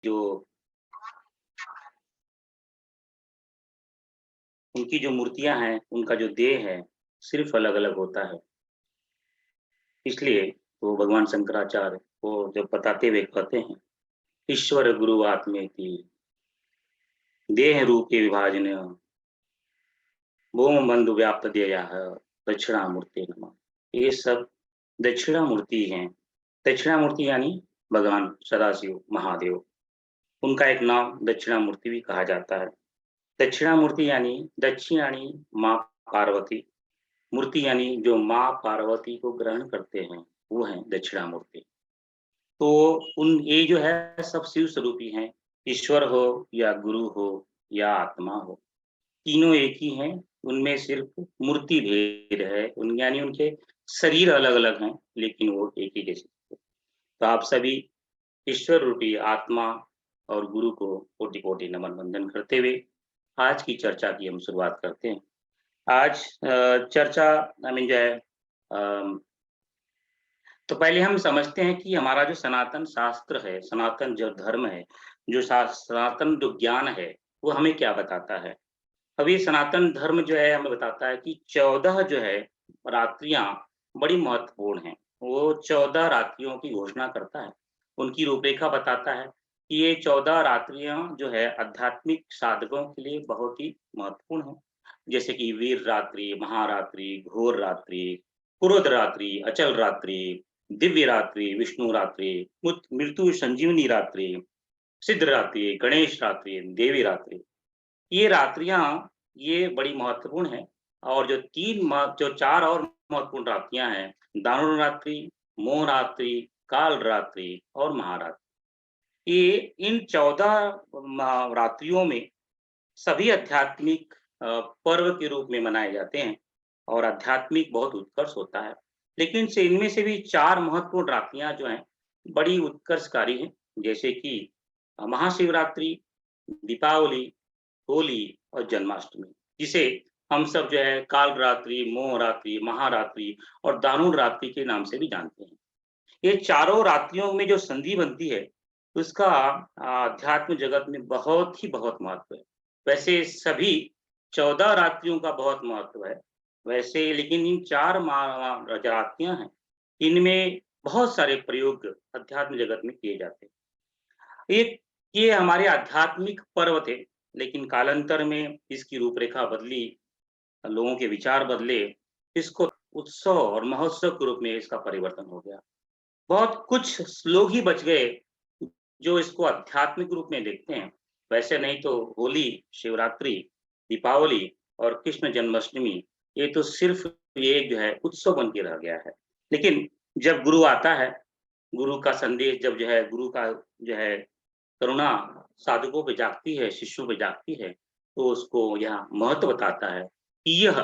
जो उनकी जो मूर्तियाँ हैं, उनका जो देह है, सिर्फ़ अलग-अलग होता है। इसलिए वो भगवान शंकराचार्य वो जब बताते हुए कहते हैं, ईश्वर गुरु आत्मेति देह रूपे विभाजन भूम बंधु व्याप्त देयः दक्षिणामूर्ते नमः। ये सब दक्षिणामूर्ति हैं। दक्षिणामूर्ति यानी भगवान सदाशिव महादेव। उनका एक नाम दक्षिणामूर्ति भी कहा जाता है। दक्षिणामूर्ति यानी दक्षिण यानी माँ पार्वती, मूर्ति यानी जो माँ पार्वती को ग्रहण करते हैं, वो हैं दक्षिणामूर्ति। तो उन ये जो है सब शिव स्वरूपी हैं, ईश्वर हो या गुरु हो या आत्मा हो, तीनों एक ही हैं, उनमें सिर्फ़ मूर्ति भेद है, उन यानी उनके शरीर अलग-अलग हैं, लेकिन वो एक ही जैसे हैं। तो आप सभी ईश्वर रूपी आत्मा और गुरु को कोटि-कोटि नमन वंदन करते हुए आज की चर्चा की हम शुरुआत करते हैं। आज चर्चा आई मीन जो है तो पहले हम समझते हैं कि हमारा जो सनातन शास्त्र है, सनातन जो धर्म है, जो सनातन जो ज्ञान है, वो हमें क्या बताता है? अब ये सनातन धर्म जो है हमें बताता है कि 14 जो है रात्रियाँ बड़ी महत्वपूर्ण हैं। वो 14 रात्रियों की घोषणा करता है। उनकी रूपरेखा बताता है कि ये 14 रात्रियाँ जो है आध्यात्मिक साधकों के लिए बहुत ही महत्वपूर्ण हैं। जैसे कि वीर रात्रि, महारात्रि, घोर रात्रि, पुरुध रात्रि, अचल रात्रि, दिव्य रात्रि, विष्णु रात्रि, मृत्यु संजीवनी रात्रि, सिद्ध रात्रि, गणेश रात्रि, देवी रात्रि। ये रात्रियाँ ये बड़ी महत्वपूर्ण हैं और जो 4 और महत्वपूर्ण रात्रियाँ हैं, दारुण रात्रि, मोह रात्रि, काल रात्रि और महारात्रि। ये इन 14 रात्रियों में सभी आध्यात्मिक पर्व के रूप में मनाए जाते हैं और आध्यात्मिक बहुत उत्कर्ष होता है। लेकिन से इनमें से भी 4 महत्वपूर्ण रात्रियाँ जो हैं, बड़ी उत्कर्षकारी हैं, जैसे कि महाशिवरात्रि, दीपावली, होली और जन्माष्टमी, जिसे हम सब जो है काल रात्रि, मोह रात्रि, महारात्रि और दारुण रात्रि के नाम से भी जानते हैं। ये चारों रात्रियों में जो संधि बनती है, उसका अध्यात्म जगत में बहुत महत्व है। वैसे सभी 14 रात्रियों का बहुत महत्व है, वैसे लेकिन इन 4 रात्रियाँ हैं, इनमें बहुत सारे प्रयोग अध्यात्म जगत में किए जाते हैं। एक ये हमारे आध्यात्मिक पर्व थे, लेकिन कालांतर में इसकी रूपरेखा बदली, लोगों के विचार बदले, इसको उत्सव और महोत्सव के रूप में इसका परिवर्तन हो गया। बहुत कुछ लोग ही बच गए, जो इसको आध्यात्मिक रूप में देखते हैं। वैसे नहीं तो होली, शिवरात्रि, दीपावली और कृष्ण जन्माष्टमी, ये तो सिर्फ़ ये जो है उत्सव बन के रह गया है। लेकिन जब गुरु आता है, गुरु का संदेश जब जो है गुरु का जो है करुणा साधकों पे जागती है, शिष्यों पे जागती है, तो उसको यह महत्व बताता है कि यह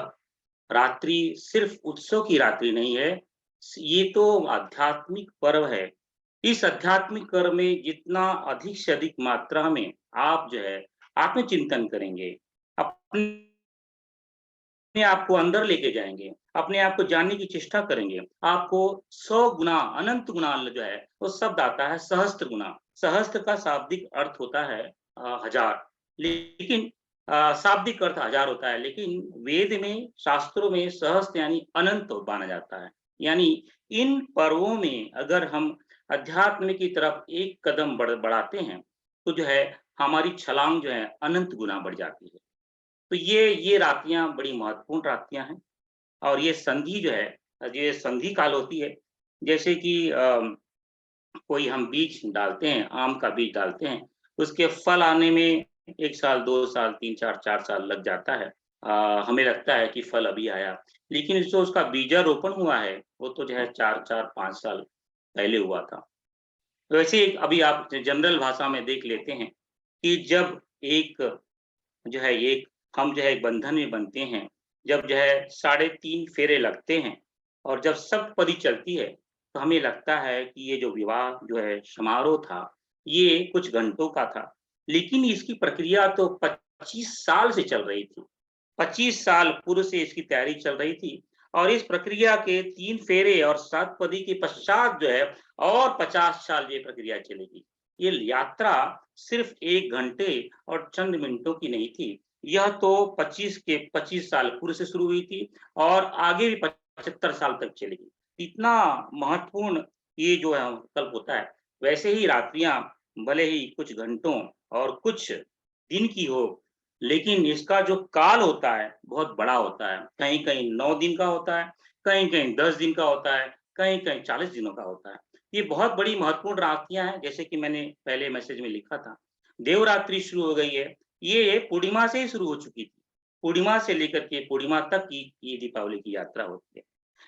रात्रि सिर्फ़ उत्सव की रात्रि नहीं है, ये तो आध्यात्मिक पर्व है। इस आध्यात्मिक पर्व में जितना अधिक से अधिक मात्रा में आप जो है आत्मचिंतन करेंगे, अपने आप को अंदर लेके जाएँगे, अपने आप को जानने की चेष्टा करेंगे, आपको 100 गुना, अनंत गुना जो है, वो शब्द आता है सहस्त्र गुना। सहस्त्र का शाब्दिक अर्थ होता है 1000 लेकिन शाब्दिक अर्थ 1000 होता है, लेकिन वेद में, शास्त्रों में सहस्त्र यानी अनंत माना जाता है। यानी इन पर्वों में अगर हम अध्यात्म की तरफ एक कदम बढ़ाते हैं, तो जो है हमारी छलांग जो है अनंत गुना बढ़ जाती है। तो ये रातियाँ बड़ी महत्वपूर्ण रातियाँ हैं और ये संधि जो है ये संधि काल होती है। जैसे कि कोई हम बीज डालते हैं, आम का बीज डालते हैं, उसके फल आने में 1 साल, 2 साल, 3, 4 साल लग जाता है। हमें लगता है कि फल अभी आया, लेकिन जो उसका बीजारोपण हुआ है, वो तो जो है 4-4, 5 साल पहले हुआ था। तो वैसे एक अभी आप जनरल भाषा में देख लेते हैं कि जब एक जो है एक हम जो है एक बंधन में बनते हैं, जब जो है 3.5 फेरे लगते हैं और जब सप्तपदी चलती है, तो हमें लगता है कि ये जो विवाह जो है समारोह था, ये कुछ घंटों का था। लेकिन इसकी प्रक्रिया तो 25 साल से चल रही थी। 25 साल पूर्व से इसकी तैयारी चल रही थी और इस प्रक्रिया के 3 फेरे और सप्तपदी के पश्चात जो है और 50 साल ये प्रक्रिया चलेगी। ये यात्रा सिर्फ 1 घंटे और चंद मिनटों की नहीं थी। यह तो 25 साल पूर्व से शुरू हुई थी और आगे भी 75 साल तक चलेगी। इतना महत्वपूर्ण ये जो है कल्प होता है। वैसे ही रात्रियाँ भले ही कुछ घंटों और कुछ दिन की हो, लेकिन इसका जो काल होता है, बहुत बड़ा होता है। कहीं-कहीं 9 दिन का होता है, कहीं-कहीं 10 दिन का होता है, कहीं-कहीं 40 दिनों का होता है। ये बहुत बड़ी महत्वपूर्ण रात्रियाँ हैं, जैसे कि मैंने पहले मैसेज में लिखा था। देवरात्रि शुरू हो गई है, ये पूर्णिमा से ही शुरू हो चुकी थी। पूर्णिमा से लेकर के पूर्णिमा तक की ये दीपावली की यात्रा होती है।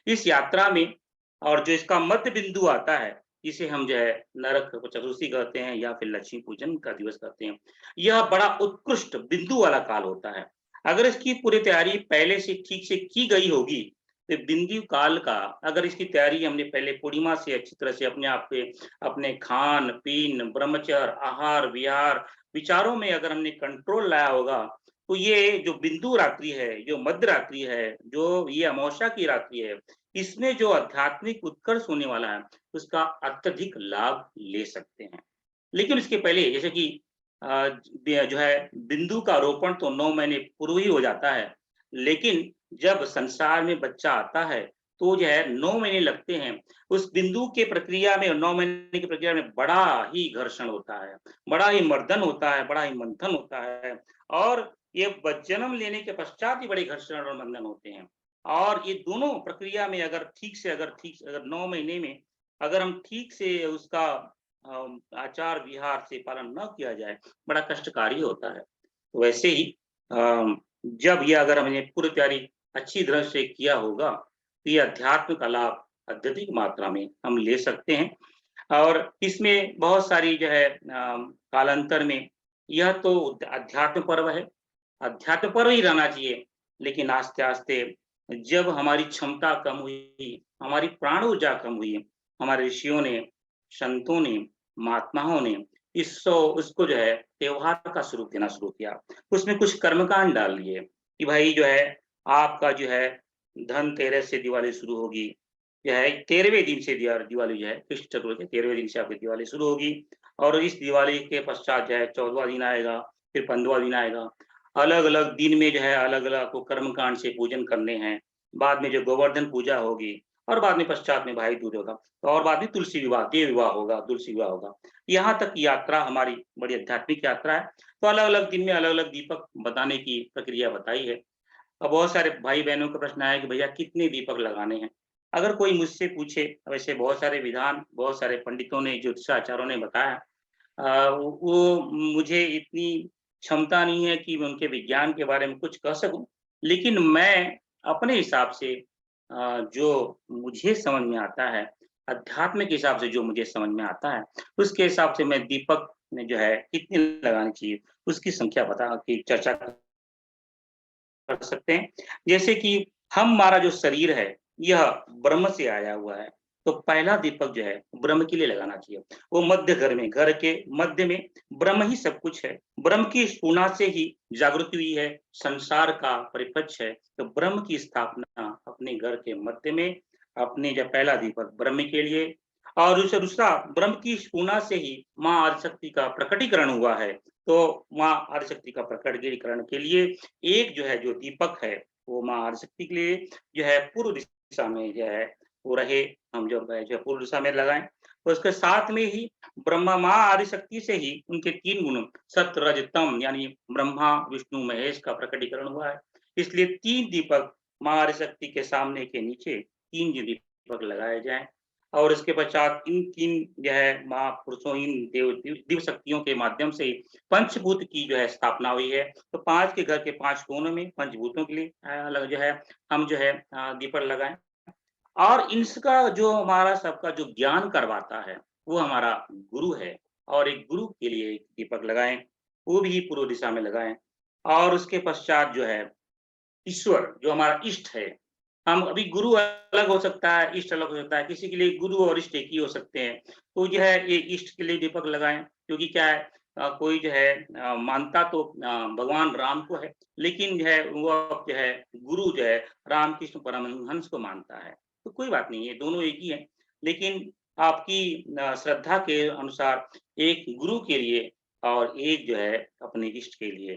इस यात्रा में और जो इसका मध्य बिंदु आता है, जिसे हम जो है नरक चतुर्दशी कहते हैं या फिर लक्ष्मी पूजन का दिवस कहते हैं। यह बड़ा उत्कृष्ट बिंदु वाला काल होता है। अगर इसकी पूरी तैयारी पहले से ठीक से की गई होगी, तो बिंदु काल का अगर इसकी तैयारी हमने पहले पूर्णिमा से अच्छी तरह से अपने आप पे अपने खान-पीन, ब्रह्मचर्य, आहार-विहार, विचारों में अगर हमने कंट्रोल लाया होगा, तो ये जो बिंदु रात्रि है, जो मध्य रात्रि है, जो ये अमावस्या की रात्रि है, इसमें जो आध्यात्मिक उत्कर्ष होने वाला है, उसका अत्यधिक लाभ ले सकते हैं। लेकिन उसके पहले जैसे कि जो है बिंदु का रोपण तो 9 महीने पूर्व ही हो जाता है। लेकिन जब संसार में बच्चा आता है, तो जो है 9 महीने लगते हैं। उस बिंदु के प्रक्रिया में 9 महीने की प्रक्रिया में बड़ा ही घर्षण होता है, बड़ा ही मर्दन होता है, बड़ा ही मंथन होता है और ये जन्म लेने के पश्चात ही बड़े घर्षण और मंथन होते हैं। और ये दोनों प्रक्रिया में अगर 9 महीने में अगर हम ठीक से उसका आचार-विहार से पालन न किया जाए, बड़ा कष्टकारी होता है। वैसे ही जब ये अगर हमने पूर्व तैयारी अच्छी तरह से किया होगा, तो ये अध्यात्म का लाभ अत्यधिक मात्रा में हम ले सकते हैं और इसमें बहुत सारी जो है कालांतर में यह तो अध्यात्म पर्व है, अध्यात्म पर्व ही रहना चाहिए। लेकिन आस्ते-आस्ते जब हमारी क्षमता कम हुई, हमारी प्राण ऊर्जा कम हुई, हमारे ऋषियों ने, संतों ने, महात्माओं ने उसको जो है त्योहार का स्वरूप देना शुरू किया। उसमें कुछ कर्मकांड डाल दिए कि भाई जो है आपका जो है धनतेरस से दिवाली शुरू होगी, जो है 13वें दिन से दिवाली जो है कृष्ण चतुर्थी 13वें दिन से आपकी दिवाली शुरू होगी और इस दिवाली के पश्चात जो है 14वाँ दिन आएगा, फिर 15वाँ दिन आएगा। अलग-अलग दिन में जो है अलग-अलग आपको कर्मकांड से पूजन करने हैं। बाद में जो गोवर्धन पूजा होगी और बाद में पश्चात में भाई दूज होगा और बाद में तुलसी विवाह, देव विवाह होगा, तुलसी विवाह होगा। यहाँ तक की यात्रा हमारी बड़ी आध्यात्मिक यात्रा है। तो अलग-अलग दिन में अलग-अलग दीपक बताने की प्रक्रिया बताई है। अब बहुत सारे भाई-बहनों का प्रश्न आया कि भैया कितने दीपक लगाने हैं? अगर कोई मुझसे पूछे, वैसे बहुत सारे विधान, बहुत सारे पंडितों ने, ज्योतिषाचार्यों ने बताया वो मुझे इतनी क्षमता नहीं है कि मैं उनके विज्ञान के बारे में कुछ कह सकूँ। लेकिन मैं अपने हिसाब से जो मुझे समझ में आता है, अध्यात्म के हिसाब से जो मुझे समझ में आता है, उसके हिसाब से मैं दीपक में जो है कितने लगाने चाहिए, उसकी संख्या बता के चर्चा कर सकते हैं। जैसे कि हमारा जो शरीर है, यह ब्रह्म से आया हुआ है, तो पहला दीपक जो है ब्रह्म के लिए लगाना चाहिए। वो मध्य घर के मध्य में ब्रह्म ही सब कुछ है। ब्रह्म की स्फुरना से ही जागृति हुई है, संसार का परिपक्ष है। तो ब्रह्म की स्थापना अपने घर के मध्य में, अपने जो पहला दीपक ब्रह्म के लिए और दूसरा दूसरा ब्रह्म की स्फुरना से ही माँ आदिशक्ति का प्रकटीकरण हुआ है। तो माँ आदिशक्ति का प्रकटीकरण के लिए एक जो है जो दीपक है वो माँ आदिशक्ति के लिए जो है पूर्व दिशा में जो है वो रहे हम जो है जो पूर्व दिशा में लगाएं तो उसके साथ में ही ब्रह्मा माँ आदिशक्ति से ही उनके 3 गुण सत्य रज तम यानी ब्रह्मा विष्णु महेश का प्रकटीकरण हुआ है। इसलिए 3 दीपक माँ आदिशक्ति के सामने के नीचे 3 जो दीपक लगाए जाएं और इसके पश्चात इन 3 जो है महापुरुषों इन दिव्य शक्तियों के माध्यम से पंचभूत की जो है स्थापना हुई है। तो 5 के घर के 5 कोनों में पंचभूतों के लिए अलग जो है हम जो है दीपक लगाएँ और इसका जो हमारा सबका जो ज्ञान करवाता है, वो हमारा गुरु है और एक गुरु के लिए एक दीपक लगाएँ, वो भी पूर्व दिशा में लगाएँ और उसके पश्चात जो है ईश्वर जो हमारा इष्ट है, हम अभी गुरु अलग हो सकता है, इष्ट अलग हो सकता है, किसी के लिए गुरु और इष्ट एक ही हो सकते हैं। तो जो है ये इष्ट के लिए दीपक लगाएँ क्योंकि क्या है कोई जो है मानता तो भगवान राम को है, लेकिन जो है वो अब जो है गुरु जो है रामकृष्ण परमहंस को मानता है। तो कोई बात नहीं है, दोनों एक ही हैं। लेकिन आपकी श्रद्धा के अनुसार एक गुरु के लिए और एक जो है अपने इष्ट के लिए।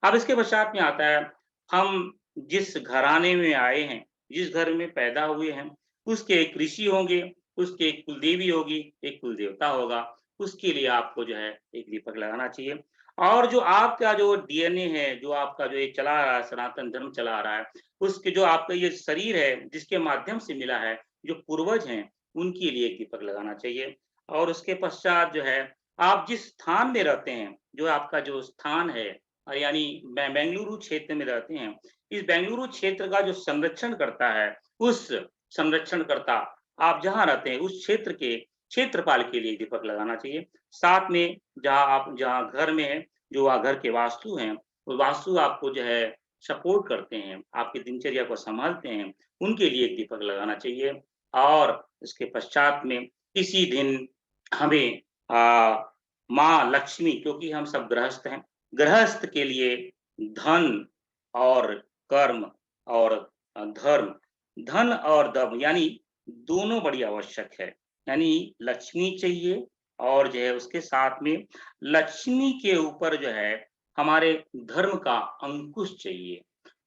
अब इसके पश्चात में आता है, हम जिस घराने में आए हैं, जिस घर में पैदा हुए हैं, उसके एक ऋषि होंगे, उसकी एक कुलदेवी होगी, एक कुलदेवता होगा, उसके लिए आपको जो है एक दीपक लगाना चाहिए। और जो आपका जो डीएनए है, जो आपका जो ये चला आ रहा है, सनातन धर्म चला आ रहा है, उसके जो आपका ये शरीर है, जिसके माध्यम से मिला है, जो पूर्वज हैं, उनके लिए एक दीपक लगाना चाहिए। और उसके पश्चात जो है, आप जिस स्थान में रहते हैं, जो आपका जो स्थान है यानी बेंगलुरु क्षेत्र में रहते हैं, इस बेंगलुरु क्षेत्र का जो संरक्षण करता है, उस संरक्षणकर्ता आप जहाँ रहते हैं, उस क्षेत्र के क्षेत्रपाल के लिए दीपक लगाना चाहिए। साथ में जहाँ घर में हैं, जो वहाँ घर के वास्तु हैं, वो वास्तु आपको जो है सपोर्ट करते हैं, आपकी दिनचर्या को सँभालते हैं, उनके लिए एक दीपक लगाना चाहिए। और इसके पश्चात में इसी दिन हमें माँ लक्ष्मी, क्योंकि हम सब गृहस्थ हैं, गृहस्थ के लिए धन और कर्म और धर्म, धन और दम यानी दोनों बड़ी आवश्यक है। यानी लक्ष्मी चाहिए और जो है उसके साथ में लक्ष्मी के ऊपर जो है हमारे धर्म का अंकुश चाहिए।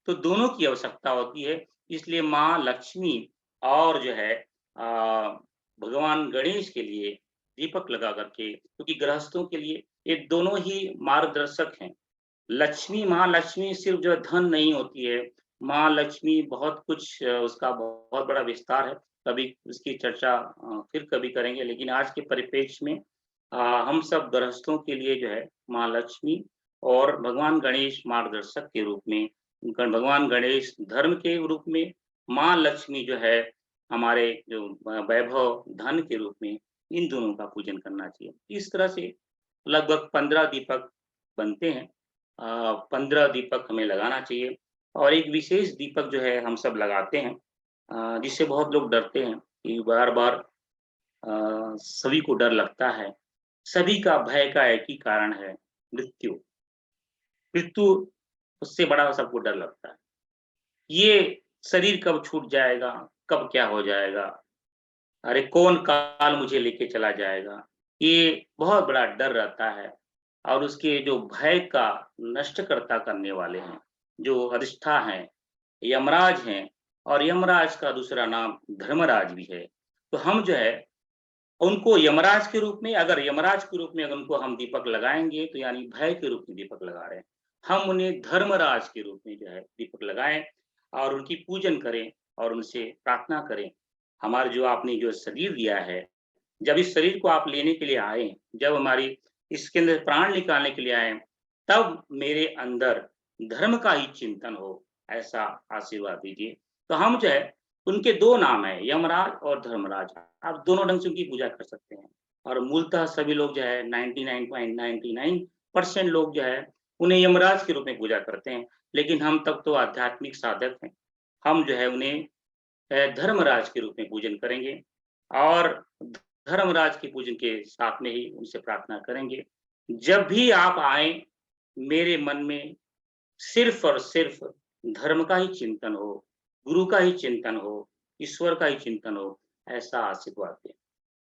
तो दोनों की आवश्यकता होती है, इसलिए माँ लक्ष्मी और जो है भगवान गणेश के लिए दीपक लगा करके, क्योंकि गृहस्थों के लिए ये दोनों ही मार्गदर्शक हैं। लक्ष्मी, माँ लक्ष्मी सिर्फ़ जो है धन नहीं होती है, माँ लक्ष्मी बहुत कुछ उसका बहुत बड़ा विस्तार है, कभी उसकी चर्चा फिर कभी करेंगे, लेकिन आज के परिप्रेक्ष्य में हम सब गृहस्थों के लिए जो है माँ लक्ष्मी और भगवान गणेश मार्गदर्शक के रूप में, भगवान गणेश धर्म के रूप में, माँ लक्ष्मी जो है हमारे जो वैभव, धन के रूप में, इन दोनों का पूजन करना चाहिए। इस तरह से लगभग 15 दीपक बनते हैं। 15 दीपक हमें लगाना चाहिए और एक विशेष दीपक जो है हम सब लगाते हैं, जिससे बहुत लोग डरते हैं कि बार-बार सभी को डर लगता है। सभी का भय का एक ही कारण है, मृत्यु। मृत्यु उससे बड़ा सबको डर लगता है। ये शरीर कब छूट जाएगा, कब क्या हो जाएगा? अरे कौन काल मुझे लेके चला जाएगा? ये बहुत बड़ा डर रहता है और उसके जो भय का नष्टकर्ता करने वाले हैं, जो अधिष्ठा हैं, यमराज हैं और यमराज का दूसरा नाम धर्मराज भी है। तो हम जो है उनको यमराज के रूप में, अगर यमराज के रूप में अगर उनको हम दीपक लगाएँगे तो यानी भय के रूप में दीपक लगा रहे हैं। हम उन्हें धर्मराज के रूप में जो है दीपक लगाएँ और उनकी पूजन करें और उनसे प्रार्थना करें। हमारा जो आपने जो शरीर दिया है, जब इस शरीर को आप लेने के लिए आए, जब हमारी इसके अंदर प्राण निकालने के लिए आए, तब मेरे अंदर धर्म का ही चिंतन हो, ऐसा आशीर्वाद दीजिए। तो हम जो है उनके 2 नाम हैं, यमराज और धर्मराज। आप दोनों ढंग से उनकी पूजा कर सकते हैं और मूलतः सभी लोग जो है 99.99% लोग जो है उन्हें यमराज के रूप में पूजा करते हैं। लेकिन हम तब तो आध्यात्मिक साधक हैं। हम जो है उन्हें धर्मराज के रूप में पूजन करेंगे और धर्मराज के पूजन के साथ में ही उनसे प्रार्थना करेंगे। जब भी आप आएँ, मेरे मन में सिर्फ़ और सिर्फ़ धर्म का ही चिंतन हो, गुरु का ही चिंतन हो, ईश्वर का ही चिंतन हो, ऐसा आशीर्वाद दें।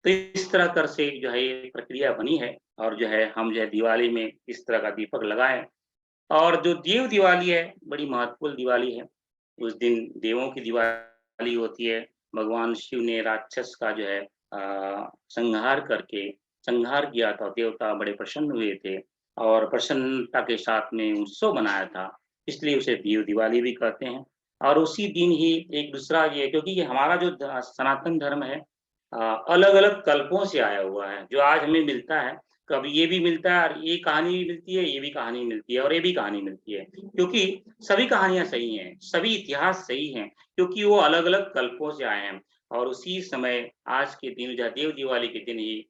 तो इस तरह कर से जो है ये प्रक्रिया बनी है और जो है हम जो है दिवाली में इस तरह का दीपक लगाएँ और जो देव दिवाली है, बड़ी महत्वपूर्ण दिवाली है। उस दिन देवों की दिवाली होती है। भगवान शिव ने राक्षस का जो है संहार करके संहार किया था, देवता बड़े प्रसन्न हुए थे और प्रसन्नता के साथ में उत्सव मनाया था, इसलिए उसे देव दिवाली भी कहते हैं। और उसी दिन ही एक दूसरा ये, क्योंकि ये हमारा जो सनातन धर्म है अलग-अलग कल्पों से आया हुआ है, जो आज हमें मिलता है, कभी ये भी मिलता है और ये कहानी भी मिलती है, ये भी कहानी मिलती है और ये भी कहानी मिलती है। क्योंकि सभी कहानियाँ सही हैं, सभी इतिहास सही हैं, क्योंकि वो अलग-अलग कल्पों से आए हैं और उसी समय आज के दिन जो देव दिवाली के दिन ही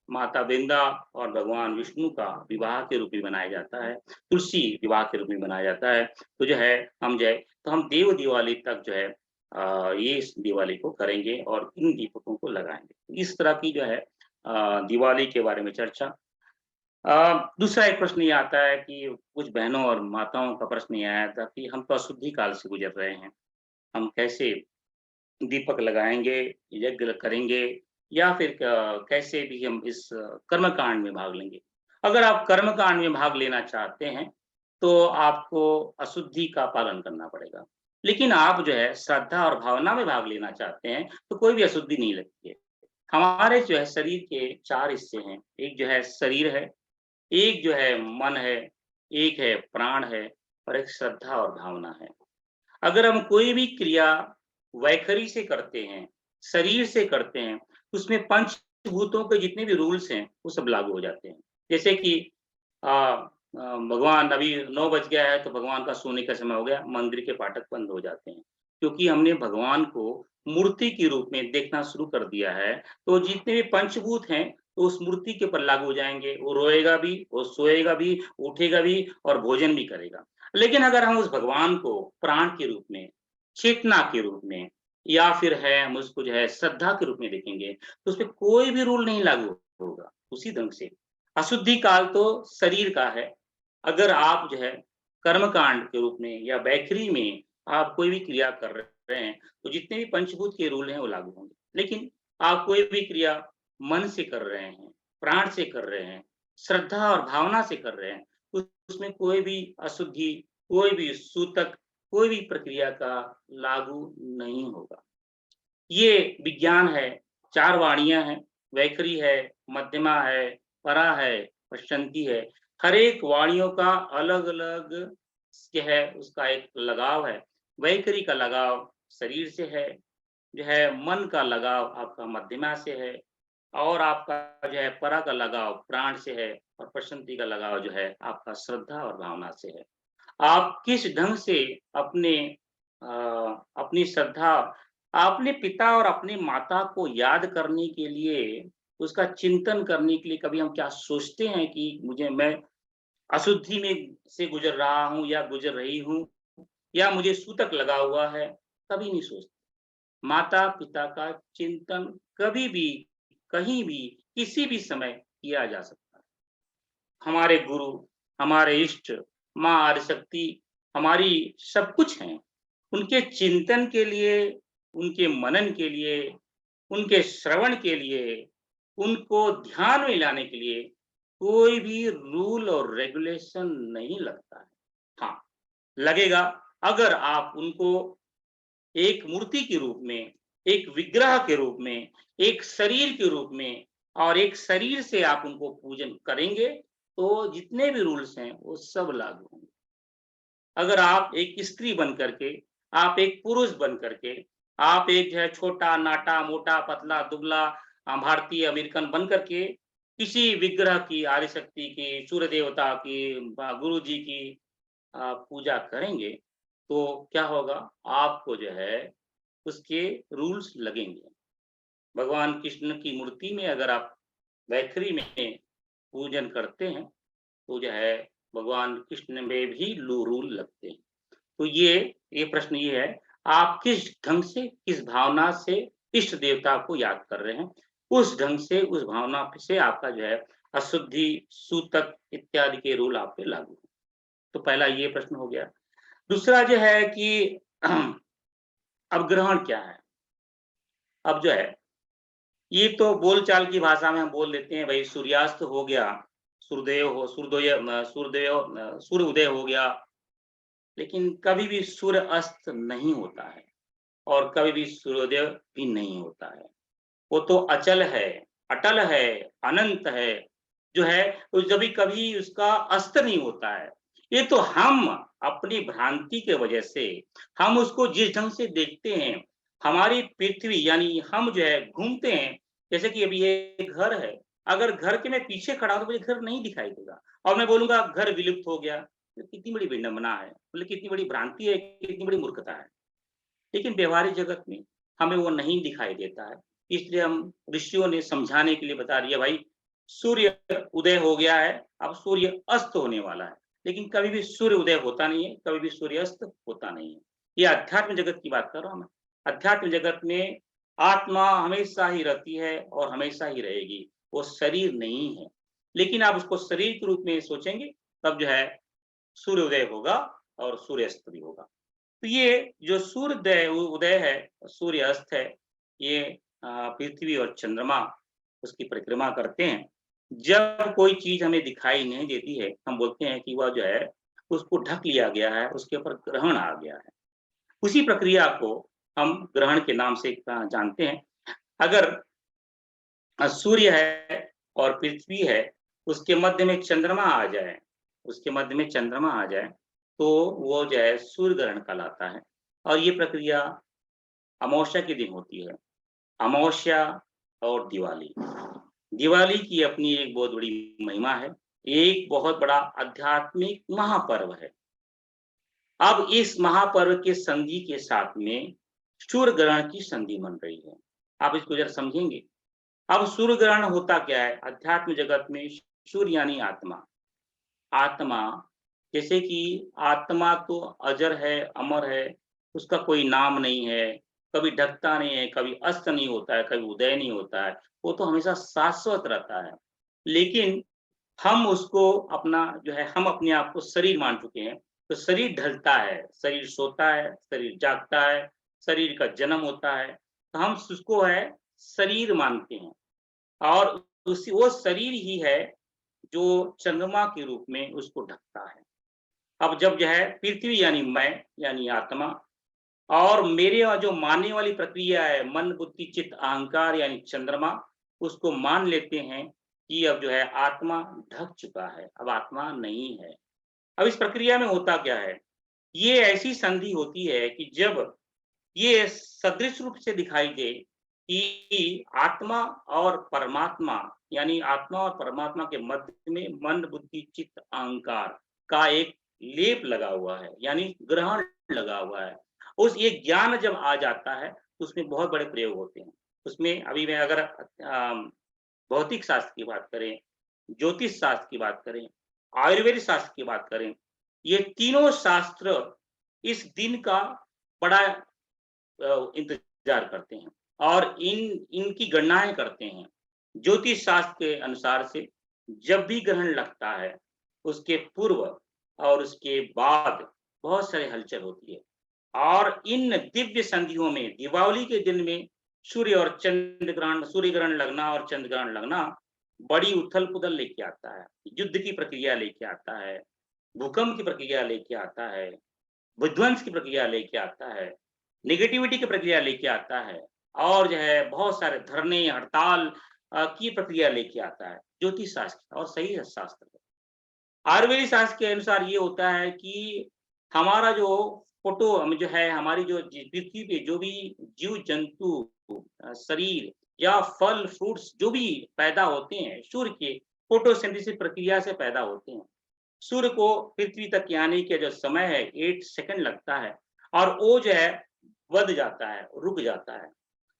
माता वृंदा और भगवान विष्णु का विवाह के रूप में मनाया जाता है, तुलसी विवाह के रूप में मनाया जाता है। तो जो है हम जो है तो हम देव दिवाली तक जो है ये इस दिवाली को करेंगे और इन दीपकों को लगाएँगे। इस तरह की जो है दिवाली के बारे में चर्चा। दूसरा एक प्रश्न ये आता है कि कुछ बहनों और माताओं का प्रश्न ये आया था कि हम तो अशुद्धि काल से गुज़र रहे हैं, हम कैसे दीपक लगाएँगे, यज्ञ करेंगे या फिर कैसे भी हम इस कर्मकांड में भाग लेंगे? अगर आप कर्मकांड में भाग लेना चाहते हैं, तो आपको अशुद्धि का पालन करना पड़ेगा। लेकिन आप जो है श्रद्धा और भावना में भाग लेना चाहते हैं, तो कोई भी अशुद्धि नहीं लगती है। हमारे जो है शरीर के 4 हिस्से हैं, एक जो है शरीर है, एक जो है मन है, एक है प्राण है और एक श्रद्धा और भावना है। अगर हम कोई भी क्रिया वैखरी से करते हैं, शरीर से करते हैं, तो उसमें पंचभूतों के जितने भी रूल्स हैं, वो सब लागू हो जाते हैं। जैसे कि भगवान अभी 9 बज गया है, तो भगवान का सोने का समय हो गया, मंदिर के फाटक बंद हो जाते हैं। क्योंकि हमने भगवान को मूर्ति के रूप में देखना शुरू कर दिया है, तो जितने भी पंचभूत हैं, तो उस मूर्ति के ऊपर लागू हो जाएँगे। वो रोएगा भी, वो सोएगा भी, उठेगा भी और भोजन भी करेगा। लेकिन अगर हम उस भगवान को प्राण के रूप में, चेतना के रूप में या फिर है हम उसको जो है श्रद्धा के रूप में देखेंगे, तो उसपे कोई भी रूल नहीं लागू होगा। उसी ढंग से अशुद्धि काल तो शरीर का है। अगर आप जो है कर्मकांड के रूप में या वैखरी में आप कोई भी क्रिया कर रहे हैं, तो जितने भी पंचभूत के रूल हैं वो लागू होंगे। लेकिन आप कोई भी क्रिया मन से कर रहे हैं, प्राण से कर रहे हैं, श्रद्धा और भावना से कर रहे हैं, उसमें कोई भी अशुद्धि, कोई भी सूतक, कोई भी प्रक्रिया का लागू नहीं होगा। ये विज्ञान है, 4 वाणियाँ हैं, वैखरी है, मध्यमा है, परा है, पश्चंती है। हर एक वाणियों का अलग-अलग जो है उसका एक लगाव है। वैखरी का लगाव शरीर से है, जो है मन का लगाव आपका मध्यमा से है और आपका जो है परा का लगाव प्राण से है और पश्चंती का लगाव जो है आपका श्रद्धा और भावना से है। आप किस ढंग से अपने अपनी श्रद्धा अपने पिता और अपनी माता को याद करने के लिए, उसका चिंतन करने के लिए कभी हम क्या सोचते हैं कि मैं अशुद्धि में से गुज़र रहा हूँ या गुज़र रही हूँ या मुझे सूतक लगा हुआ है? कभी नहीं सोचते। माता-पिता का चिंतन कभी भी, कहीं भी, किसी भी समय किया जा सकता है। हमारे गुरु, हमारे इष्ट, माँ आदिशक्ति हमारी सब कुछ हैं। उनके चिंतन के लिए, उनके मनन के लिए, उनके श्रवण के लिए, उनको ध्यान में लाने के लिए कोई भी रूल और रेगुलेशन नहीं लगता है। हाँ, लगेगा अगर आप उनको एक मूर्ति के रूप में, एक विग्रह के रूप में, एक शरीर के रूप में और एक शरीर से आप उनको पूजन करेंगे, तो जितने भी रूल्स हैं, वो सब लागू होंगे। अगर आप एक स्त्री बन करके, आप एक पुरुष बन करके, आप एक जो है छोटा, नाटा, मोटा, पतला, दुबला भारतीय अमेरिकन बन करके किसी विग्रह की, आदिशक्ति की, सूर्य देवता की, गुरु जी की पूजा करेंगे, तो क्या होगा? आपको जो है उसके रूल्स लगेंगे। भगवान कृष्ण की मूर्ति में अगर आप वैखरी में पूजन करते हैं, तो जो है भगवान कृष्ण में भी रूल लगते हैं। तो ये प्रश्न ये है, आप किस ढंग से, किस भावना से इष्ट देवता को याद कर रहे हैं, उस ढंग से, उस भावना से आपका जो है अशुद्धि, सूतक इत्यादि के रूल आप पे लागू हैं। तो पहला ये प्रश्न हो गया। दूसरा जो है कि अब ग्रहण क्या है? अब जो है, ये तो बोलचाल की भाषा में हम बोल देते हैं भई सूर्यास्त हो गया, सूर्य उदय हो गया, लेकिन कभी भी सूर्य अस्त नहीं होता है और कभी भी सूर्योदय भी नहीं होता है। वो तो अचल है, अटल है, अनंत है, जो है वो कभी कभी उसका अस्त नहीं होता है। ये तो हम अपनी भ्रांति के वजह से हम उसको जिस ढंग से देखते हैं, हमारी पृथ्वी यानी हम जो है घूमते हैं, जैसे कि अभी ये घर है, अगर घर के मैं पीछे खड़ा हूँ तो मुझे घर नहीं दिखाई देगा और मैं बोलूँगा घर विलुप्त हो गया, तो कितनी बड़ी विडंबना है, मतलब कितनी बड़ी भ्रांति है, कितनी बड़ी मूर्खता है। लेकिन व्यवहारिक जगत में हमें वो नहीं दिखाई देता है। इसलिए हम ऋषियों ने समझाने के लिए बता दिया भाई सूर्य उदय हो गया है, अब सूर्य अस्त होने वाला है। लेकिन कभी भी सूर्य उदय होता नहीं है, कभी भी सूर्य अस्त होता नहीं है। ये अध्यात्म जगत की बात कर रहा हूँ मैं। अध्यात्म जगत में आत्मा हमेशा ही रहती है और हमेशा ही रहेगी। वो शरीर नहीं है। लेकिन आप उसको शरीर के रूप में सोचेंगे, तब जो है सूर्योदय होगा और सूर्यास्त भी होगा। तो ये जो सूर्योदय उदय है, सूर्य अस्त है, ये पृथ्वी और चंद्रमा उसकी परिक्रमा करते हैं। जब कोई चीज हमें दिखाई नहीं देती है, हम बोलते हैं कि वह जो है उसको ढक लिया गया है, उसके ऊपर ग्रहण आ गया है। उसी प्रक्रिया को हम ग्रहण के नाम से जानते हैं। अगर सूर्य है और पृथ्वी है, उसके मध्य में चंद्रमा आ जाए, उसके मध्य में चंद्रमा आ जाए, तो वो जो है सूर्य ग्रहण कहलाता है। और ये प्रक्रिया अमावस्या के दिन होती है। अमावस्या और दिवाली। दिवाली की अपनी एक बहुत बड़ी महिमा है। एक बहुत बड़ा आध्यात्मिक महापर्व है। अब इस महापर्व के संधि के साथ में सूर्य ग्रहण की संधि बन रही है। आप इसको जरा समझेंगे। अब सूर्य ग्रहण होता क्या है? अध्यात्म जगत में सूर्य यानी आत्मा। आत्मा, जैसे कि आत्मा तो अजर है, अमर है, उसका कोई नाम नहीं है, कभी ढकता नहीं है, कभी अस्त नहीं होता है, कभी उदय नहीं होता है, वो तो हमेशा शाश्वत रहता है। लेकिन हम उसको अपना जो है, हम अपने आप को शरीर मान चुके हैं। तो शरीर ढलता है, शरीर सोता है, शरीर जागता है, शरीर का जन्म होता है, तो हम उसको है शरीर मानते हैं। और उसी वो शरीर ही है जो चंद्रमा के रूप में उसको ढकता है। अब जब जो है पृथ्वी यानी मैं, यानी आत्मा, और मेरे यहाँ जो मानने वाली प्रक्रिया है, मन, बुद्धि, चित्त, अहंकार यानी चंद्रमा, उसको मान लेते हैं कि अब जो है आत्मा ढक चुका है, अब आत्मा नहीं है। अब इस प्रक्रिया में होता क्या है? ये ऐसी संधि होती है कि जब ये सदृश रूप से दिखाई दे कि आत्मा और परमात्मा, यानी आत्मा और परमात्मा के मध्य में मन, बुद्धि, चित्त, अहंकार का एक लेप लगा हुआ है, यानी ग्रहण लगा हुआ है। उस ये ज्ञान जब आ जाता है, तो उसमें बहुत बड़े प्रयोग होते हैं। उसमें अभी मैं अगर भौतिक शास्त्र की बात करें, ज्योतिष शास्त्र की बात करें, आयुर्वेदिक शास्त्र की बात करें, ये तीनों शास्त्र इस दिन का बड़ा इंतजार करते हैं और इनकी गणनाएं करते हैं। ज्योतिष शास्त्र के अनुसार से जब भी ग्रहण लगता है, उसके पूर्व और उसके बाद बहुत सारे हलचल होती है। और इन दिव्य संधियों में दीपावली के दिन में सूर्य और चंद्र ग्रहण, सूर्य ग्रहण लगना और चंद्र ग्रहण लगना बड़ी उथल पुथल लेके आता है, युद्ध की प्रक्रिया लेके आता है, भूकंप की प्रक्रिया लेके आता है, विध्वंस की प्रक्रिया लेके आता है, नेगेटिविटी की प्रक्रिया लेके आता है, और जो है बहुत सारे धरने, हड़ताल की प्रक्रिया लेके आता है। ज्योतिष शास्त्र और सही है शास्त्र है। आयुर्वेदिक शास्त्र के अनुसार ये होता है कि हमारा जो फोटो हम जो है, हमारी जो पृथ्वी पे जो भी जीव जंतु, शरीर या फल फ्रूट्स जो भी पैदा होते हैं, सूर्य के फोटोसिंथेसिस प्रक्रिया से पैदा होते हैं। सूर्य को पृथ्वी तक आने के जो समय है 8 सेकंड लगता है, और वो जो है बध जाता है, रुक जाता है।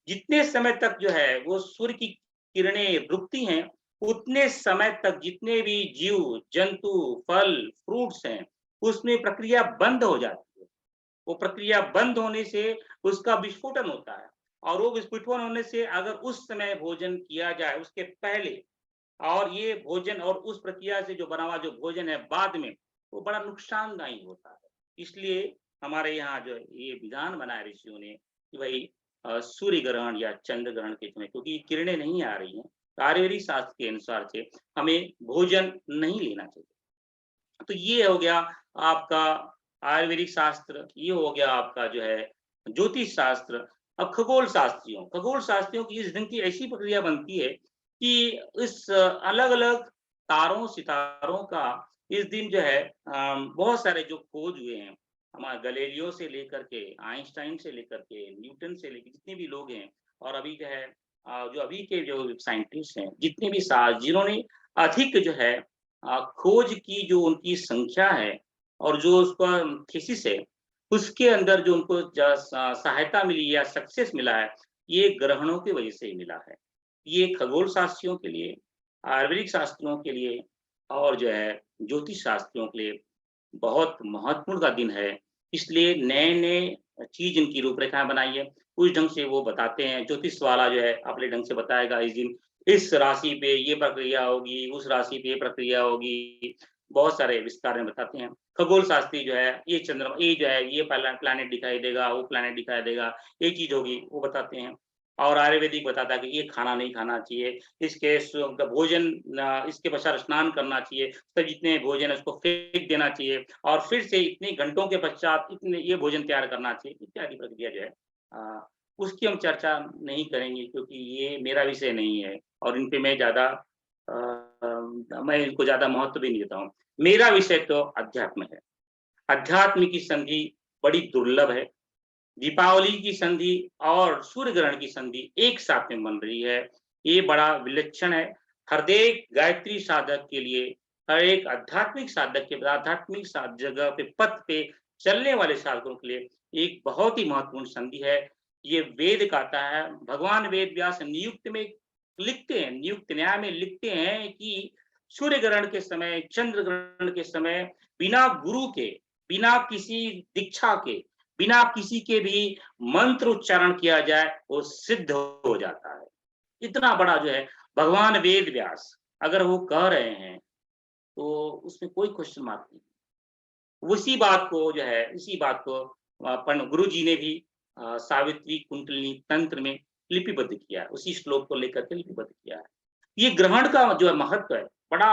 जितने समय तक जो है वो सूर्य की किरणें रुकती हैं, उतने समय तक जितने भी जीव जंतु, फल फ्रूट्स हैं, उसमें प्रक्रिया बंद हो जाती है। वो प्रक्रिया बंद होने से उसका विस्फोटन होता है, और वो विस्फोटन होने से अगर उस समय भोजन किया जाए उसके पहले, और ये भोजन और उस प्रक्रिया से जो बना हुआ जो भोजन है बाद में, वो बड़ा नुकसानदायी होता है। इसलिए हमारे यहाँ जो ये विधान बनाया ऋषियों ने कि भाई सूर्य ग्रहण या चंद्र ग्रहण के समय, क्योंकि किरणें नहीं आ रही हैं, तो आयुर्वेदिक शास्त्र के अनुसार से हमें भोजन नहीं लेना चाहिए। तो ये हो गया आपका आयुर्वेदिक शास्त्र, ये हो गया आपका जो है ज्योतिष शास्त्र। अब खगोल शास्त्रियों की इस दिन की ऐसी प्रक्रिया बनती है कि इस अलग-अलग तारों, सितारों का इस दिन जो है बहुत सारे जो खोज हुए हैं, हमारे गैलीलियो से लेकर के, आइंस्टाइन से लेकर के, न्यूटन से लेकर जितने भी लोग हैं, और अभी जो है जो अभी के जो साइंटिस्ट हैं, जितने भी जिन्होंने अधिक जो है खोज की जो उनकी संख्या है, और जो उसका थीसिस है, उसके अंदर जो उनको सहायता मिली या सक्सेस मिला है, ये ग्रहणों की वजह से ही मिला है। ये खगोल शास्त्रियों के लिए, आयुर्वेदिक शास्त्रियों के लिए, और जो है ज्योतिष शास्त्रियों के लिए बहुत महत्वपूर्ण का दिन है। इसलिए नए-नए चीज़ इनकी रूपरेखाएँ बनाई है, उस ढंग से वो बताते हैं। ज्योतिष वाला जो है अपने ढंग से बताएगा, इस दिन इस राशि पे ये प्रक्रिया होगी, उस राशि पे ये प्रक्रिया होगी, बहुत सारे विस्तार में बताते हैं। खगोल शास्त्री जो है, ये चंद्रमा, ये जो है ये प्लैनेट दिखाई देगा, वो प्लैनेट दिखाई देगा, ये चीज़ होगी, वो बताते हैं। और आयुर्वेदिक बताता है कि ये खाना नहीं खाना चाहिए, इसके भोजन इसके पश्चात स्नान करना चाहिए, सब जितने भोजन है उसको फेंक देना चाहिए और फिर से इतने घंटों के पश्चात इतने ये भोजन तैयार करना चाहिए, इत्यादि प्रक्रिया जो है उसकी हम चर्चा नहीं करेंगे क्योंकि ये मेरा विषय नहीं है और इन पे मैं ज़्यादा मैं इनको ज़्यादा महत्व भी नहीं देता हूँ। मेरा विषय तो अध्यात्म है। अध्यात्म की संधि बड़ी दुर्लभ है। दीपावली की संधि और सूर्य ग्रहण की संधि एक साथ में बन रही है। ये बड़ा विलक्षण है। हर एक गायत्री साधक के लिए, हर एक आध्यात्मिक साधक के आध्यात्मिक जगह पे पथ पे चलने वाले साधकों के लिए एक बहुत ही महत्वपूर्ण संधि है। ये वेद कहता है, भगवान वेद व्यास नियुक्त में लिखते हैं, नियुक्त न्याय में लिखते हैं कि सूर्य ग्रहण के समय, चंद्र ग्रहण के समय बिना गुरु के, बिना किसी दीक्षा के, बिना किसी के भी मंत्र उच्चारण किया जाए वो सिद्ध हो जाता है। इतना बड़ा जो है भगवान वेद व्यास अगर वो कह रहे हैं तो उसमें कोई क्वेश्चन मार्क नहीं। उसी बात को जो है इसी बात को गुरु जी ने भी सावित्री कुंडलिनी तंत्र में लिपिबद्ध किया है, उसी श्लोक को लेकर के लिपिबद्ध किया है। ये ग्रहण का जो है महत्व है बड़ा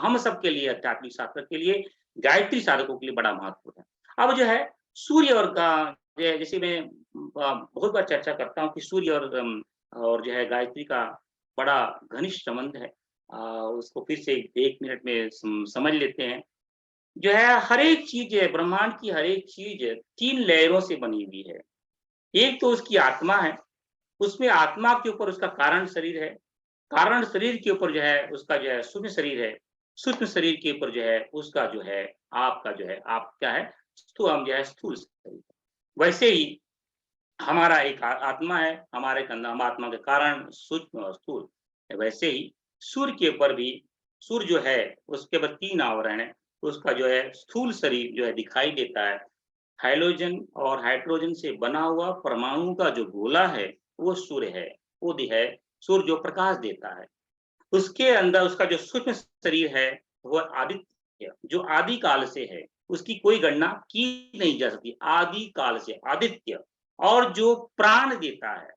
हम सबके लिए, आध्यात्मिक साधक के लिए, गायत्री साधकों के लिए बड़ा महत्वपूर्ण है। अब जो है सूर्य और का जैसे मैं बहुत बार चर्चा करता हूँ कि सूर्य और जो है गायत्री का बड़ा घनिष्ठ संबंध है। उसको फिर से 1 मिनट में समझ लेते हैं। जो है हर एक चीज है, ब्रह्मांड की हर एक चीज 3 लेयरों से बनी हुई है। एक तो उसकी आत्मा है, उसमें आत्मा के ऊपर उसका कारण शरीर है, कारण शरीर के ऊपर जो है उसका जो है सूक्ष्म शरीर है, सूक्ष्म शरीर के ऊपर जो है उसका जो है आपका जो है आप क्या है हम जो है स्थूल शरीर। वैसे ही हमारा एक आत्मा है, हमारे अंदर हम आत्मा के कारण सूक्ष्म और स्थूल। वैसे ही सूर्य के ऊपर भी, सूर्य जो है उसके ऊपर 3 आवरण है, उसका जो है स्थूल शरीर जो है दिखाई देता है। हाइड्रोजन और हाइड्रोजन से बना हुआ परमाणु का जो गोला है वो सूर्य है, वो है सूर्य जो प्रकाश देता है। उसके अंदर उसका जो सूक्ष्म शरीर है वो आदित्य जो आदि काल से है, उसकी कोई गणना की नहीं जा सकती, आदि काल से आदित्य। और जो प्राण देता है,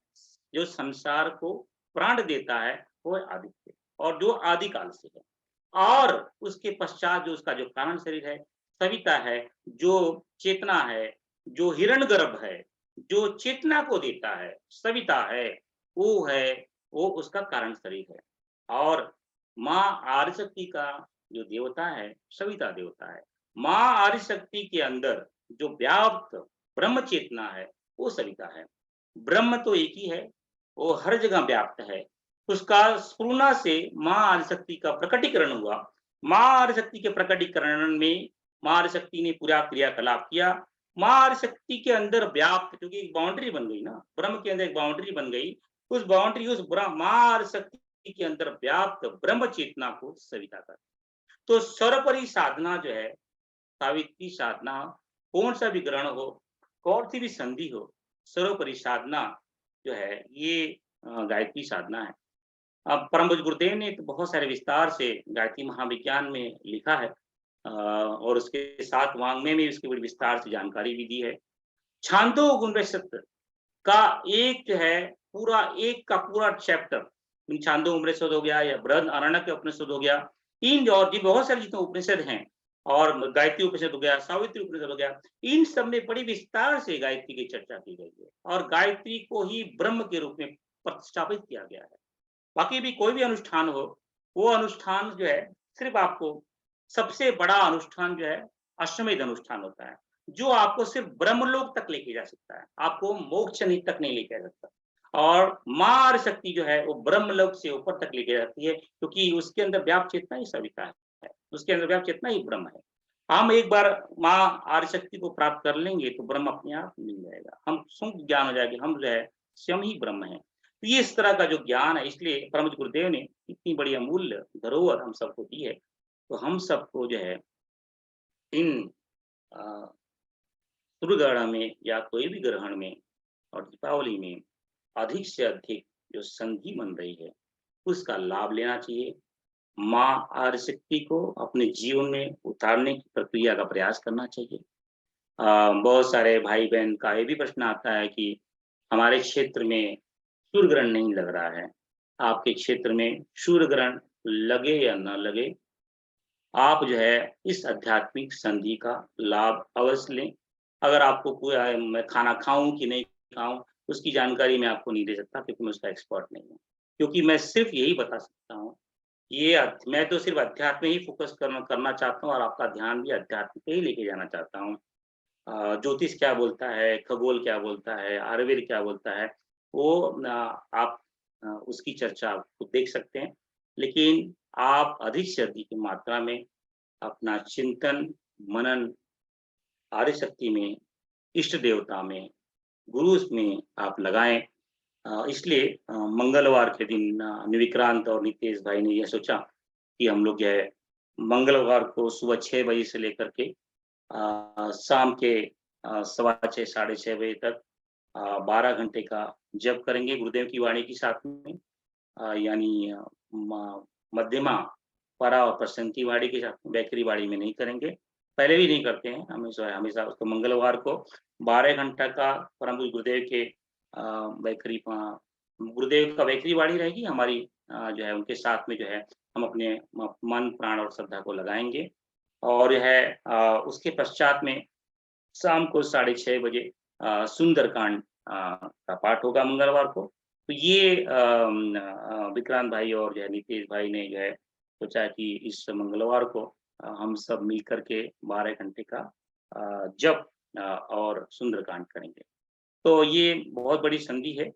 जो संसार को प्राण देता है वो है आदित्य और जो आदि काल से है। और उसके पश्चात जो उसका जो कारण शरीर है सविता है, जो चेतना है, जो हिरण्यगर्भ है, जो चेतना को देता है सविता है, वो उसका कारण शरीर है। और माँ आदिशक्ति का जो देवता है सविता देवता है। माँ आदिशक्ति के अंदर जो व्याप्त ब्रह्म चेतना है वो सविता है। ब्रह्म तो एक ही है, वो हर जगह व्याप्त है। उसका स्फुरना से माँ आदिशक्ति का प्रकटीकरण हुआ। माँ आदिशक्ति के प्रकटीकरण में माँ आदिशक्ति ने पूरा क्रियाकलाप किया। माँ आदिशक्ति के अंदर व्याप्त क्योंकि एक बाउंड्री बन गई ना, ब्रह्म के अंदर एक बाउंड्री बन गई। उस बाउंड्री उस माँ आदिशक्ति के अंदर व्याप्त ब्रह्म चेतना को सविता कर। तो सर्वोपरि साधना जो है सावित्री साधना, कौन सा भी ग्रहण हो, कौन सी भी संधि हो, सर्वोपरि साधना जो है ये गायत्री साधना है। अब परम पूज्य गुरुदेव ने तो बहुत सारे विस्तार से गायत्री महाविज्ञान में लिखा है और उसके साथ वाङ्मय में उसकी बड़ी विस्तार से जानकारी भी दी है। छांदोग्योपनिषद का एक जो है पूरा एक का पूरा चैप्टर छांदोग्योपनिषद हो गया या बृहदारण्यक उपनिषद हो गया, इन और भी बहुत सारे जितने उपनिषद हैं और गायत्री उपनिषद हो गया, सावित्री उपनिषद हो गया, इन सब में बड़ी विस्तार से गायत्री की चर्चा की गई है और गायत्री को ही ब्रह्म के रूप में प्रतिष्ठापित किया गया है। बाकी भी कोई भी अनुष्ठान हो, वो अनुष्ठान जो है सिर्फ आपको सबसे बड़ा अनुष्ठान जो है अश्वमेध अनुष्ठान होता है, जो आपको सिर्फ ब्रह्मलोक तक लेके जा सकता है, आपको मोक्ष तक नहीं लेके जा सकता। और माँ शक्ति जो है वो ब्रह्मलोक से ऊपर तक लेके जाती है क्योंकि उसके अंदर व्याप्त चेतना ही सविता है, उसके अंदर व्याप्त चेतना ही ब्रह्म है। हम एक बार माँ आर्य शक्ति को प्राप्त कर लेंगे तो ब्रह्म अपने आप मिल जाएगा, हम शुद्ध ज्ञान हो जाएगा, हम जो है स्वयं ही ब्रह्म है। तो ये इस तरह का जो ज्ञान है, इसलिए परम गुरुदेव ने इतनी बड़ी अमूल्य धरोहर हम सबको दी है। तो हम सबको जो है इन सूर्य ग्रहण में या कोई भी ग्रहण में और दीपावली में अधिक से अधिक जो संधि बन रही है उसका लाभ लेना चाहिए। माँ आदिशक्ति को अपने जीवन में उतारने की प्रक्रिया का प्रयास करना चाहिए। बहुत सारे भाई बहन का ये भी प्रश्न आता है कि हमारे क्षेत्र में सूर्य ग्रहण नहीं लग रहा है। आपके क्षेत्र में सूर्य ग्रहण लगे या ना लगे, आप जो है इस आध्यात्मिक संधि का लाभ अवश्य लें। अगर आपको कोई मैं खाना खाऊँ कि नहीं खाऊँ, उसकी जानकारी मैं आपको नहीं दे सकता क्योंकि मैं उसका एक्सपर्ट नहीं हूँ। क्योंकि मैं सिर्फ़ यही बता सकता हूँ, मैं तो सिर्फ़ अध्यात्म में ही फ़ोकस करना करना चाहता हूँ और आपका ध्यान भी अध्यात्म पे ही लेके जाना चाहता हूँ। ज्योतिष क्या बोलता है, खगोल क्या बोलता है, आयुर्वेद क्या बोलता है, वो आप उसकी चर्चा आप खुद देख सकते हैं। लेकिन आप अधिक से अधिक मात्रा में अपना चिंतन, मनन आदिशक्ति में, इष्ट देवता में, गुरु में आप लगाएँ। इसलिए मंगलवार के दिन विक्रांत और नितेश भाई ने ये सोचा कि हम लोग जो है मंगलवार को सुबह 6 बजे से लेकर के शाम के सवा 6 साढ़े 6 बजे तक 12 घंटे का जप करेंगे गुरुदेव की वाणी के साथ में। यानी म मध्यमा, परा और प्रसन्न की वाणी के साथ में, बैखरी वाणी में नहीं करेंगे। पहले भी नहीं करते हैं, हमेशा हमेशा उसको मंगलवार को 12 घंटा का परम पूज्य गुरुदेव के बैखरी गुरुदेव का बैखरी वाणी रहेगी, हमारी जो है उनके साथ में जो है हम अपने मन, प्राण और श्रद्धा को लगाएँगे। और जो है उसके पश्चात में शाम को साढ़े 6 बजे सुंदरकांड का पाठ होगा मंगलवार को। तो ये विक्रांत भाई और जो है नितेश भाई ने जो है सोचा कि इस मंगलवार को हम सब मिल कर के 12 घंटे का जप और सुंदरकांड करेंगे। तो ये बहुत बड़ी संधि है।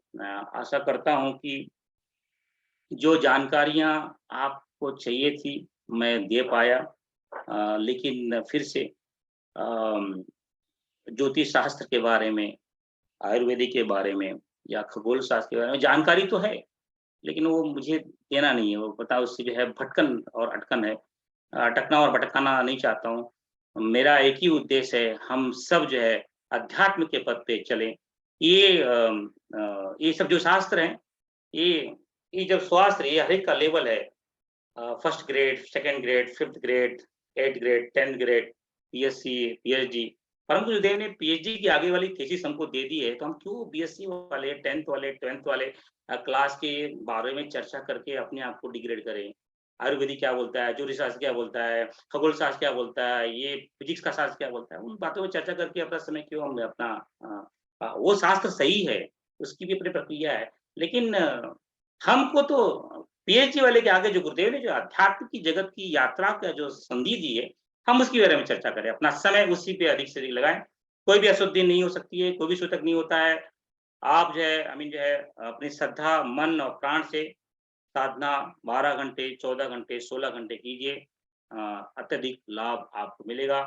आशा करता हूँ कि जो जानकारियाँ आपको चाहिए थी, मैं दे पाया। लेकिन फिर से अम, ज्योतिष शास्त्र के बारे में, आयुर्वेदिक के बारे में या खगोल शास्त्र के बारे में जानकारी तो है, लेकिन वो मुझे देना नहीं है, वो पता उससे जो है भटकन और अटकन है। अटकना और भटकाना नहीं चाहता हूँ। मेरा एक ही उद्देश्य है, हम सब जो है अध्यात्म के पथ पे चलें। ये सब जो शास्त्र हैं, ये ये जब शास्त्र ये हर एक का लेवल है। First grade, second grade, 5th grade, 8th grade, 10th grade, BSc, PhD. परंतु गुरुदेव ने पीएचडी की आगे वाली थीसिस हमको दे दी है, तो हम क्यों बीएससी वाले, 10th वाले, 12th वाले क्लास के बारे में चर्चा करके अपने आप को डिग्रेड करें। आयुर्वेदिक क्या बोलता है, ज्योतिष शास्त्र क्या बोलता है, खगोल शास्त्र क्या बोलता है, ये फिजिक्स का शास्त्र क्या बोलता है, उन बातों में चर्चा करके अपना समय क्यों हम अपना वो शास्त्र सही है, उसकी भी अपनी प्रक्रिया है। लेकिन हमको तो पीएचडी वाले के आगे जो गुरुदेव ने जो अध्यात्म की जगत की यात्रा का जो संधि दी है, हम उसके बारे में चर्चा करें। अपना समय उसी पे अधिक से अधिक लगाएँ। कोई भी अशुद्धि नहीं हो सकती है, कोई भी सूतक नहीं होता है। आप जो है जो है अपनी श्रद्धा, मन और प्राण से साधना 12 घंटे, 14 घंटे, 16 घंटे कीजिए। अत्यधिक लाभ आपको मिलेगा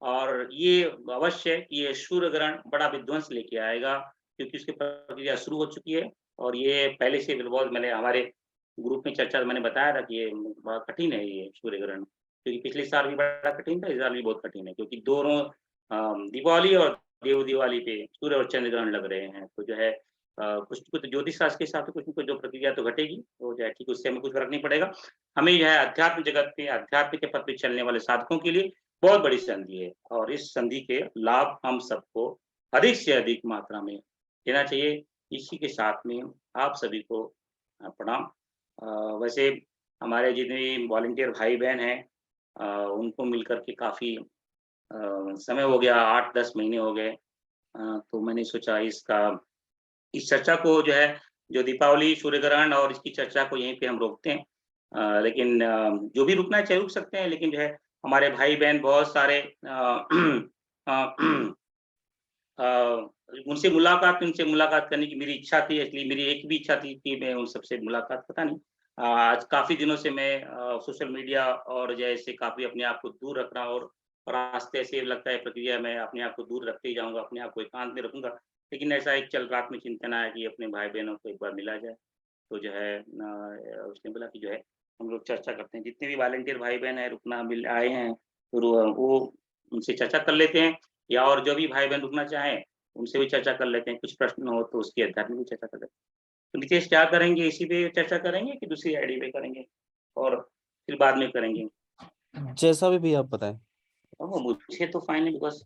और ये अवश्य है कि ये सूर्य ग्रहण बड़ा विध्वंस लेके आएगा क्योंकि उसकी प्रक्रिया शुरू हो चुकी है और ये पहले से बहुत मैंने हमारे ग्रुप में चर्चा मैंने बताया था कि ये बड़ा कठिन है ये सूर्य ग्रहण क्योंकि पिछले साल भी बड़ा कठिन था, इस साल भी बहुत कठिन है क्योंकि दोनों दीपावली और देव दिवाली पे सूर्य और चंद्र ग्रहण लग रहे हैं। तो जो है कुछ ज्योतिष शास्त्र के हिसाब से कुछ न कुछ जो प्रक्रिया तो घटेगी, तो जो है ठीक उससे हमें कुछ फ़र्क नहीं पड़ेगा। हमें जो है अध्यात्म जगत पे, अध्यात्म के पथ पे चलने वाले साधकों के लिए बहुत बड़ी संधि है और इस संधि के लाभ हम सबको अधिक से अधिक मात्रा में लेना चाहिए। इसी के साथ में आप सभी को प्रणाम। वैसे हमारे जितने भी वॉलंटियर भाई-बहन हैं उनको मिलकर के काफ़ी समय हो गया 8-10 महीने हो गए। तो मैंने सोचा इस चर्चा को जो है जो दीपावली, सूर्य ग्रहण और इसकी चर्चा को यहीं पे हम रोकते हैं। लेकिन जो भी रुकना है चाहे रुक सकते हैं लेकिन जो है हमारे भाई-बहन बहुत सारे अ, अ, उनसे मुलाकात करने की मेरी इच्छा थी इसलिए मेरी एक भी इच्छा थी कि मैं उन सबसे मुलाकात पता नहीं आज काफ़ी दिनों से मैं सोशल मीडिया और जैसे काफ़ी अपने आप को दूर रख रहा और रास्ते से लगता है प्रक्रिया मैं अपने आप को दूर रखते ही जाऊँगा, अपने आप को एकांत में रखूँगा। लेकिन ऐसा एक चल रात में चिंतन आया कि अपने भाई-बहनों को एक बार मिला जाए। तो जो है उसने बोला कि जो है हम लोग चर्चा करते हैं, जितने भी वॉलंटियर भाई-बहन हैं रुकना मिल आए हैं, तो वो उनसे चर्चा कर लेते हैं या और जो भी भाई-बहन रुकना चाहें, उनसे भी चर्चा कर लेते हैं। कुछ प्रश्न हो तो उसकी अध्यात्म भी चर्चा कर लेते हैं। तो नितेश क्या करेंगे? इसी पे चर्चा करेंगे कि दूसरी आईडी पे करेंगे? और फिर बाद में करेंगे? जैसा भी आप बताएं। मुझे तो फाइन है बिकॉज़